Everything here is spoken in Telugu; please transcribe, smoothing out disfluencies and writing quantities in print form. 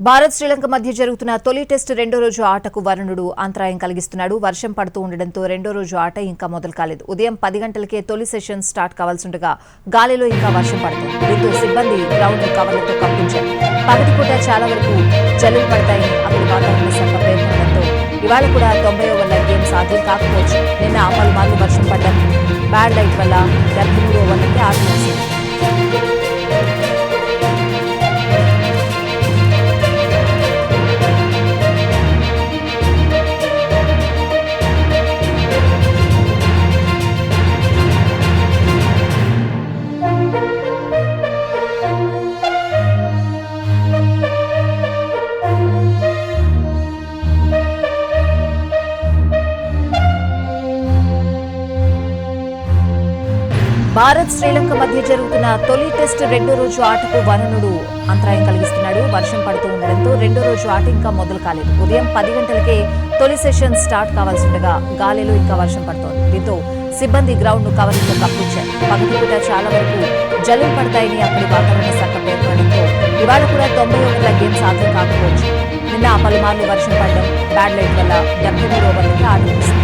భారత్ శ్రీలంక మధ్య జరుగుతున్న తొలి టెస్ట్ రెండో రోజు ఆటకు వరుణుడు అంతరాయం కలిగిస్తున్నాడు. వర్షం పడుతూ ఉండడంతో రెండో రోజు ఆట ఇంకా మొదలు కాలేదు. ఉదయం 10 గంటలకే తొలి సెషన్ స్టార్ట్ కావాల్సిండగా గాలిలో ఇంకా వర్షం పడుతుంది. దీంతో సిబ్బంది గ్రౌండ్ కవర్లతో కప్పించారు. పగటిపూట చాలా వరకు జల్లులు పడతాయని అక్కడి వాతావరణ శాఖ పేర్కొనడంతో ఇవాళ కూడా 90 ఓవర్ల గేమ్ సాధ్యం కాకపోవచ్చు. నిన్న పలుమార్లు వర్షం పడ్డం, బ్యాడ్ లైట్ వల్ల 73 ఓవర్లకి ఆట ముగిసింది. భారత్ శ్రీలంక మధ్య జరుగుతున్న తొలి టెస్ట్ రెండో రోజు ఆటకు వరుణుడు అంతరాయం కలిగిస్తున్నాడు. వర్షం పడుతూ ఉండడంతో రెండో రోజు ఆట ఇంకా మొదలు కాలేదు. ఉదయం 10 గంటలకే తొలి సెషన్ స్టార్ట్ కావాల్సిండగా గాలిలో ఇంకా వర్షం పడుతోంది. దీంతో సిబ్బంది గ్రౌండ్ ను కవర్లతో కప్పించారు. పగటిపూట చాలా వరకు జల్లులు పడతాయని అక్కడి వాతావరణ శాఖ పేర్కొనడంతో ఇవాళ కూడా 90 ఓవర్ల గేమ్ సాధ్యం కాకపోవచ్చు. నిన్న పలుమార్లు వర్షం పడడం, బ్యాడ్ లైట్ వల్ల 73 ఓవర్లకి ఆట ముగిసింది.